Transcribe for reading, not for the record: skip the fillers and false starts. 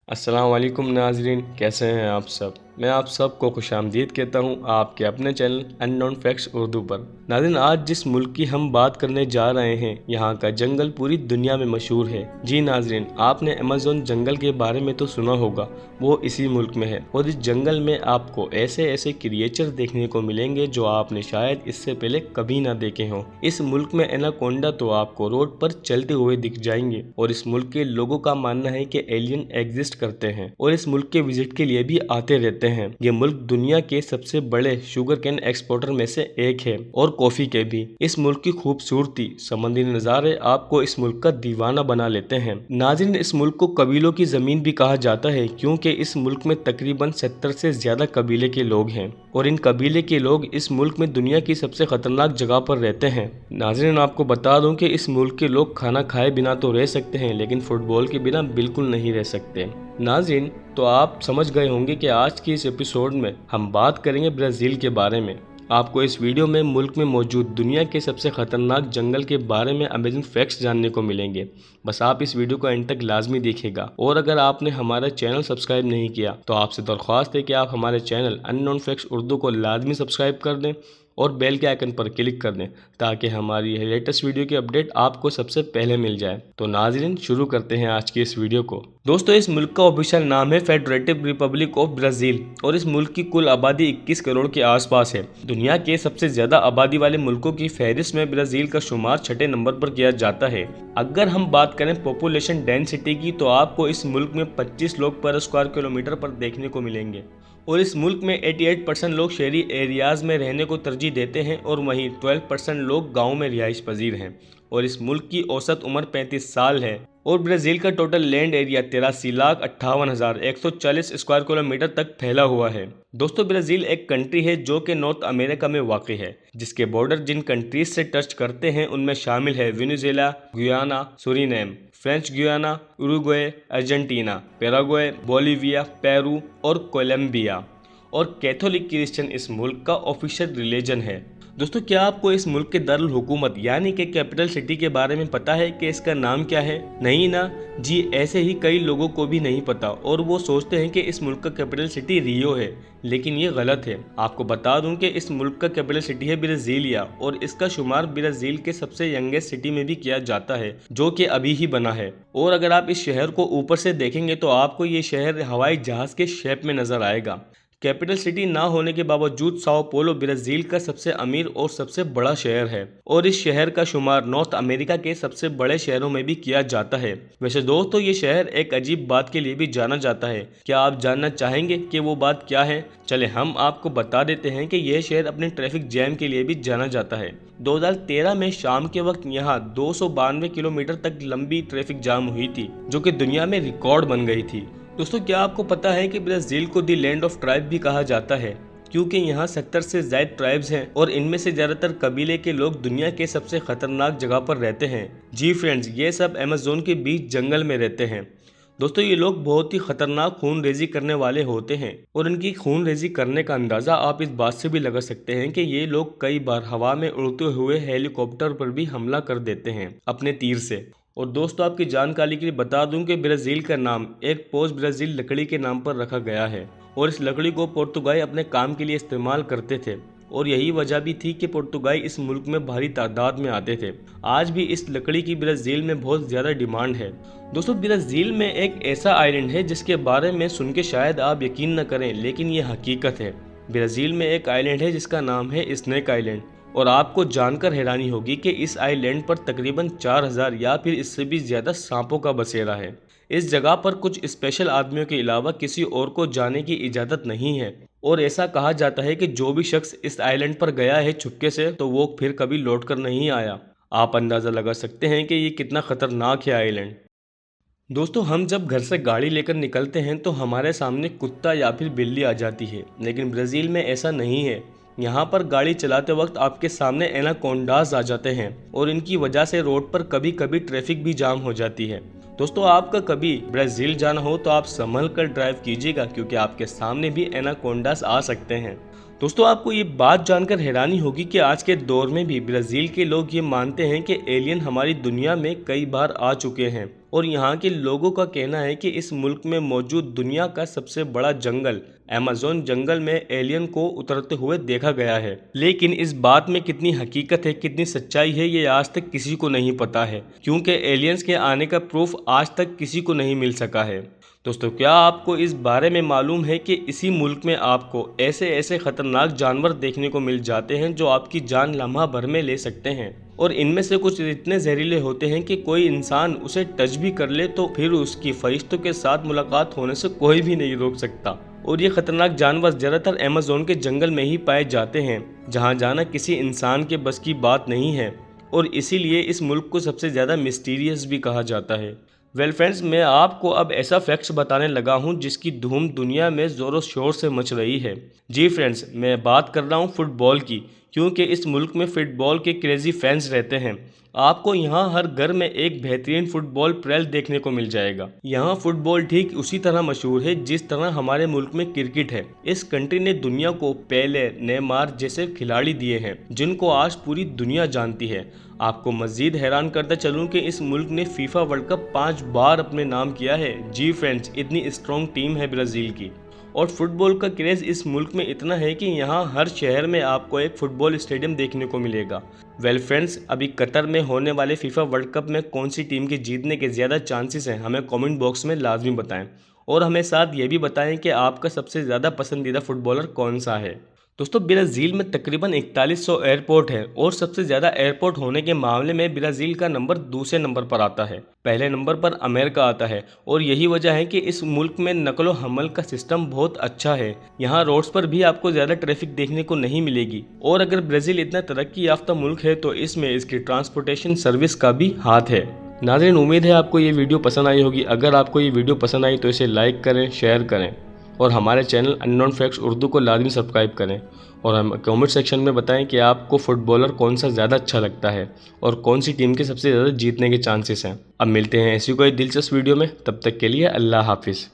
अस्सलाम वालेकुम नाजरीन, कैसे हैं आप सब। मैं आप सबको खुशामदीद कहता हूं आपके अपने चैनल अननोन फैक्ट्स उर्दू पर। नाज़रीन, आज जिस मुल्क की हम बात करने जा रहे हैं, यहां का जंगल पूरी दुनिया में मशहूर है। जी नाजरीन, आपने अमेज़न जंगल के बारे में तो सुना होगा, वो इसी मुल्क में है। और इस जंगल में आपको ऐसे ऐसे क्रिएचर देखने को मिलेंगे जो आपने शायद इससे पहले कभी ना देखे हों। इस मुल्क में एनाकोंडा तो आपको रोड पर चलते हुए दिख जाएंगे और इस मुल्क के लोगों का मानना है कि एलियन एग्जिस्ट करते हैं और इस मुल्क के विजिट के लिए भी आते रहते हैं। ये मुल्क दुनिया के सबसे बड़े शुगर कैन एक्सपोर्टर में से एक है और कॉफी के भी। इस मुल्क की खूबसूरती, समुद्री नज़ारे आपको इस मुल्क का दीवाना बना लेते हैं। नाज़रीन, इस मुल्क को कबीलों की जमीन भी कहा जाता है क्योंकि इस मुल्क में तकरीबन 70 से ज्यादा कबीले के लोग हैं और इन कबीले के लोग इस मुल्क में दुनिया की सबसे खतरनाक जगह पर रहते हैं। नाज़रीन, आपको बता दूं कि इस मुल्क के लोग खाना खाए बिना तो रह सकते हैं लेकिन फुटबॉल के बिना बिल्कुल नहीं रह सकते। नाज़रीन, तो आप समझ गए होंगे कि आज की इस एपिसोड में हम बात करेंगे ब्राज़ील के बारे में। आपको इस वीडियो में मुल्क में मौजूद दुनिया के सबसे ख़तरनाक जंगल के बारे में अमेजिंग फैक्ट्स जानने को मिलेंगे। बस आप इस वीडियो को एंड तक लाजमी देखिएगा। और अगर आपने हमारा चैनल सब्सक्राइब नहीं किया तो आपसे दरख्वास्त है कि आप हमारे चैनल अननोन फैक्ट्स उर्दू को लाजमी सब्सक्राइब कर दें और बेल के आइकन पर क्लिक कर दें ताकि हमारी लेटेस्ट वीडियो की अपडेट आपको सबसे पहले मिल जाए। तो नाज़रीन, शुरू करते हैं आज की इस वीडियो को। दोस्तों, इस मुल्क का ऑफिशियल नाम है फेडरेटिव रिपब्लिक ऑफ ब्राज़ील और इस मुल्क की कुल आबादी 21 करोड़ के आसपास है। दुनिया के सबसे ज्यादा आबादी वाले मुल्कों की फहरिस्त में ब्राज़ील का शुमार 6ठे नंबर पर किया जाता है। अगर हम बात करें पॉपुलेशन डेंसिटी की तो आपको इस मुल्क में 25 लोग पर स्क्वायर किलोमीटर पर देखने को मिलेंगे और इस मुल्क में 88% लोग शहरी एरियाज में रहने को तरजीह देते हैं और वहीं 12% लोग गाँव में रिहाइश पजीर हैं और इस मुल्क की औसत उम्र 35 साल है। और ब्राज़ील का total land area 83,58,140 square kilometre तक फैला हुआ है। दोस्तों, ब्राज़ील एक कंट्री है जो कि नॉर्थ अमेरिका में वाक़ है, जिसके बॉर्डर जिन कंट्रीज से टच करते हैं उनमें शामिल है Venezuela, Guyana, Suriname, French Guiana, Uruguay, Argentina, Paraguay, Bolivia, Peru और कोलंबिया। और कैथोलिक क्रिश्चियन इस मुल्क का ऑफिशियल रिलीजन है। दोस्तों, क्या आपको इस मुल्क के दारुल हुकूमत यानी कि कैपिटल सिटी के बारे में पता है कि इसका नाम क्या है? नहीं ना जी, ऐसे ही कई लोगों को भी नहीं पता और वो सोचते हैं कि इस मुल्क का कैपिटल सिटी रियो है, लेकिन ये गलत है। आपको बता दूं कि इस मुल्क का कैपिटल सिटी है ब्राज़ीलिया और इसका शुमार ब्राज़ील के सबसे यंगेस्ट सिटी में भी किया जाता है जो कि अभी ही बना है। और अगर आप इस शहर को ऊपर से देखेंगे तो आपको ये शहर हवाई जहाज के शेप में नजर आएगा। कैपिटल सिटी ना होने के बावजूद साओ पोलो ब्राज़ील का सबसे अमीर और सबसे बड़ा शहर है और इस शहर का शुमार नॉर्थ अमेरिका के सबसे बड़े शहरों में भी किया जाता है। वैसे दोस्तों, ये शहर एक अजीब बात के लिए भी जाना जाता है। क्या आप जानना चाहेंगे कि वो बात क्या है? चले हम आपको बता देते हैं कि यह शहर अपने ट्रैफिक जैम के लिए भी जाना जाता है। 2013 में शाम के वक्त यहाँ 292 किलोमीटर तक लंबी ट्रैफिक जाम हुई थी जो कि दुनिया में रिकॉर्ड बन गई थी। दोस्तों, क्या आपको पता है कि ब्राज़ील को दी लैंड ऑफ ट्राइब भी कहा जाता है क्योंकि यहाँ 70 से ज़ायद ट्राइब्स हैं और इनमें से ज़्यादातर कबीले के लोग दुनिया के सबसे ख़तरनाक जगह पर रहते हैं। जी फ्रेंड्स, ये सब अमेज़न के बीच जंगल में रहते हैं। दोस्तों, ये लोग बहुत ही खतरनाक खून रेजी करने वाले होते हैं और इनकी खून रेजी करने का अंदाज़ा आप इस बात से भी लगा सकते हैं कि ये लोग कई बार हवा में उड़ते हुए हेलीकॉप्टर पर भी हमला कर देते हैं अपने तीर से। और दोस्तों, आपकी जानकारी के लिए बता दूं कि ब्राज़ील का नाम एक पोस्ट ब्राज़ील लकड़ी के नाम पर रखा गया है और इस लकड़ी को पुर्तगाली अपने काम के लिए इस्तेमाल करते थे और यही वजह भी थी कि पुर्तगाली इस मुल्क में भारी तादाद में आते थे। आज भी इस लकड़ी की ब्राज़ील में बहुत ज़्यादा डिमांड है। दोस्तों, ब्राज़ील में एक ऐसा आइलैंड है जिसके बारे में सुन के शायद आप यकीन न करें, लेकिन ये हकीकत है। ब्राज़ील में एक आइलैंड है जिसका नाम है स्नेक आइलैंड और आपको जानकर हैरानी होगी कि इस आइलैंड पर तकरीबन 4000 या फिर इससे भी ज़्यादा सांपों का बसेरा है। इस जगह पर कुछ स्पेशल आदमियों के अलावा किसी और को जाने की इजाज़त नहीं है और ऐसा कहा जाता है कि जो भी शख्स इस आइलैंड पर गया है चुपके से तो वो फिर कभी लौट कर नहीं आया। आप अंदाज़ा लगा सकते हैं कि ये कितना ख़तरनाक है आइलैंड। दोस्तों, हम जब घर से गाड़ी लेकर निकलते हैं तो हमारे सामने कुत्ता या फिर बिल्ली आ जाती है, लेकिन ब्राज़ील में ऐसा नहीं है। यहाँ पर गाड़ी चलाते वक्त आपके सामने एनाकोंडास आ जाते हैं और इनकी वजह से रोड पर कभी कभी ट्रैफिक भी जाम हो जाती है। दोस्तों, आपका कभी ब्राज़ील जाना हो तो आप संभल कर ड्राइव कीजिएगा क्योंकि आपके सामने भी एनाकोंडास आ सकते हैं। दोस्तों, आपको ये बात जानकर हैरानी होगी कि आज के दौर में भी ब्राज़ील के लोग ये मानते हैं कि एलियन हमारी दुनिया में कई बार आ चुके हैं और यहाँ के लोगों का कहना है कि इस मुल्क में मौजूद दुनिया का सबसे बड़ा जंगल अमेज़न जंगल में एलियन को उतरते हुए देखा गया है। लेकिन इस बात में कितनी हकीकत है, कितनी सच्चाई है, ये आज तक किसी को नहीं पता है, क्योंकि एलियंस के आने का प्रूफ आज तक किसी को नहीं मिल सका है। दोस्तों, क्या आपको इस बारे में मालूम है कि इसी मुल्क में आपको ऐसे ऐसे खतरनाक जानवर देखने को मिल जाते हैं जो आपकी जान लम्हा भर में ले सकते हैं, और इनमें से कुछ इतने जहरीले होते हैं कि कोई इंसान उसे टच भी कर ले तो फिर उसकी फरिश्तों के साथ मुलाकात होने से कोई भी नहीं रोक सकता। और ये खतरनाक जानवर ज़्यादातर अमेज़न के जंगल में ही पाए जाते हैं, जहाँ जाना किसी इंसान के बस की बात नहीं है, और इसीलिए इस मुल्क को सबसे ज़्यादा मिस्टीरियस भी कहा जाता है। वेल फ्रेंड्स, मैं आपको अब ऐसा फैक्ट्स बताने लगा हूं जिसकी धूम दुनिया में ज़ोरों शोर से मच रही है। जी फ्रेंड्स, मैं बात कर रहा हूं फुटबॉल की, क्योंकि इस मुल्क में फ़ुटबॉल के क्रेज़ी फैंस रहते हैं। आपको यहाँ हर घर में एक बेहतरीन फुटबॉल प्लेयर देखने को मिल जाएगा। यहाँ फुटबॉल ठीक उसी तरह मशहूर है जिस तरह हमारे मुल्क में क्रिकेट है। इस कंट्री ने दुनिया को पेले, नेमार जैसे खिलाड़ी दिए हैं जिनको आज पूरी दुनिया जानती है। आपको मज़ीद हैरान करता चलूँ कि इस मुल्क ने फीफा वर्ल्ड कप 5 बार अपने नाम किया है। जी फ्रेंड्स, इतनी स्ट्रॉन्ग टीम है ब्राज़ील की। और फुटबॉल का क्रेज़ इस मुल्क में इतना है कि यहाँ हर शहर में आपको एक फ़ुटबॉल स्टेडियम देखने को मिलेगा। वेल फ्रेंड्स, अभी कतर में होने वाले फीफा वर्ल्ड कप में कौन सी टीम के जीतने के ज़्यादा चांसेस हैं, हमें कमेंट बॉक्स में लाजमी बताएं, और हमें साथ ये भी बताएं कि आपका सबसे ज़्यादा पसंदीदा फुटबॉलर कौन सा है। दोस्तों, ब्राज़ील में तकरीबन 4100 एयरपोर्ट है, और सबसे ज़्यादा एयरपोर्ट होने के मामले में ब्राज़ील का नंबर दूसरे नंबर पर आता है। पहले नंबर पर अमेरिका आता है, और यही वजह है कि इस मुल्क में नकलो हमल का सिस्टम बहुत अच्छा है। यहाँ रोड्स पर भी आपको ज़्यादा ट्रैफिक देखने को नहीं मिलेगी। और अगर ब्राज़ील इतना तरक्की याफ्ता मुल्क है तो इसमें इसकी ट्रांसपोर्टेशन सर्विस का भी हाथ है। नाज़रीन, उम्मीद है आपको ये वीडियो पसंद आई होगी। अगर आपको ये वीडियो पसंद आई तो इसे लाइक करें, शेयर करें, और हमारे चैनल अननोन फैक्ट्स उर्दू को लाजमी सब्सक्राइब करें, और हम कमेंट सेक्शन में बताएं कि आपको फुटबॉलर कौन सा ज़्यादा अच्छा लगता है और कौन सी टीम के सबसे ज़्यादा जीतने के चांसेस हैं। अब मिलते हैं ऐसी कोई दिलचस्प वीडियो में, तब तक के लिए अल्लाह हाफिज़।